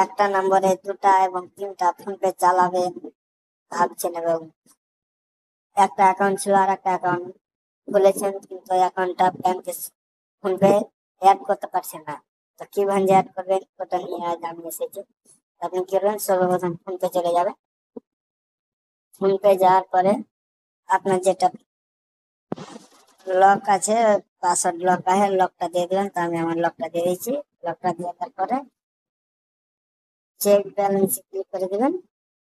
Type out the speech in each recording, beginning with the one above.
একটা নম্বরে দুটা এবং তিনটা ফোন পে চালাবেন ভাবছেন, এবং একটা অ্যাকাউন্ট ছিল আর একটা অ্যাকাউন্ট খুলেছেন, কিন্তু অ্যাকাউন্টটা ব্যাংকে ফোন পে অ্যাড করতে পারছেন না। তো কিভাবে অ্যাড করবেন ওটা নিয়ে আজ আমি এসেছি। আপনি কি করবেন, সর্বপ্রথম ফোন পে চলে যাবেন। ফোন পে যাওয়ার পরে আপনার যেটা লক আছে, পাসওয়ার্ড লক আছে, লকটা দিয়ে দিবেন। তো আমি আমার লকটা দিয়ে দিয়েছি। লকটা দিয়ে দেওয়ার পরে চেক ব্যালেন্সে ক্লিক করে দিবেন।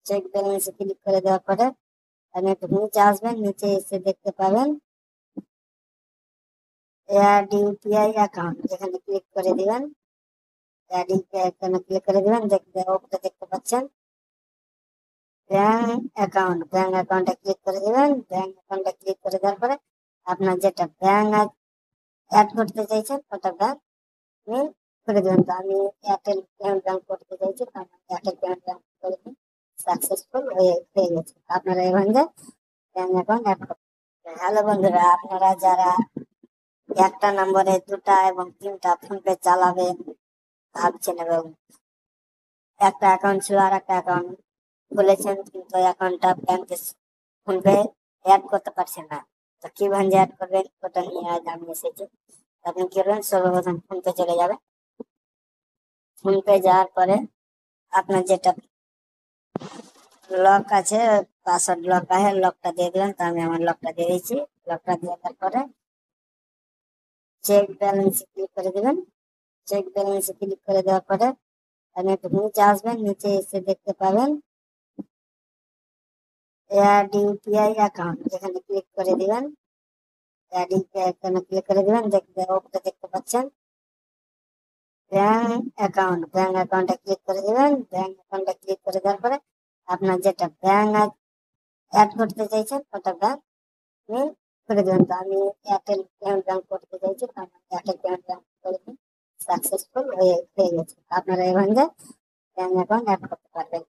চেক ব্যালেন্সে ক্লিক করে দেওয়ার পরে আপনি একটু নিচে আসবেন। নিচে এসে দেখতে পাবেন অ্যাড ইউপিআই অ্যাকাউন্ট, এখানে ক্লিক করে দিবেন। অ্যাড ইউপিআই অ্যাকাউন্টে ক্লিক করে দিবেন। উপরে দেখতে পাচ্ছেন ব্যাংক অ্যাকাউন্টে ক্লিক করে দিবেন। ব্যাংক অ্যাকাউন্টে ক্লিক করে দেওয়ার পরে আপনার যেটা ব্যাংক অ্যাড করতে চাইছেন ওটা ব্যাংক আপনি করে দেবেন। তো আমি এয়ারটেল পেমেন্ট ব্যাংক করতে চাইছি, তো আমার এয়ারটেল পেমেন্ট ব্যাংক করে দিন। সাকসেসফুল হয়ে গেছে। আপনারা এভাবে ব্যাংক অ্যাকাউন্ট অ্যাড করতে। হ্যালো বন্ধুরা, আপনারা যারা একটা নম্বরে দুটা এবং তিনটা ফোন পে চালাবেন ভাবছেন, এবং একটা অ্যাকাউন্ট ছিল আর একটা অ্যাকাউন্ট খুলেছেন, কিন্তু অ্যাকাউন্টটা ব্যাংকে ফোন পে অ্যাড করতে পারছেন না। তো কিভাবে অ্যাড করবেন ওটা নিয়ে আজ আমি এসেছি। আপনি কি করবেন, সর্বপ্রথম ফোন পে চলে যাবেন। ফোন পে যাওয়ার পরে আপনার যেটা লক আছে, পাসওয়ার্ড লক আছে, লকটা দিয়ে দিবেন। তো আমি আমার লকটা দিয়ে দিয়েছি। লকটা দিয়ে দেওয়ার পরে চেক ব্যালেন্সে ক্লিক করে দিবেন। চেক ব্যালেন্সে ক্লিক করে দেওয়ার পরে আপনি একটু নিচে আসবেন। নিচে এসে দেখতে পাবেন অ্যাড ইউপিআই অ্যাকাউন্ট, এখানে ক্লিক করে দিবেন। অ্যাড ইউপিআই অ্যাকাউন্টে ক্লিক করে দিবেন। উপরে দেখতে পাচ্ছেন ব্যাংক অ্যাকাউন্টে ক্লিক করে দিবেন। ব্যাংক অ্যাকাউন্টে ক্লিক করে দেওয়ার পরে আপনার যেটা ব্যাংক অ্যাড করতে চাইছেন ওটা ব্যাংক আপনি করে দেবেন। তো আমি এয়ারটেল পেমেন্ট ব্যাংক করতে চাইছি, তো আমার এয়ারটেল পেমেন্ট ব্যাংক করে দিন। সাকসেসফুল হয়ে গেছে। আপনারা এভাবে ব্যাংক অ্যাকাউন্ট অ্যাড করতে পারবেন।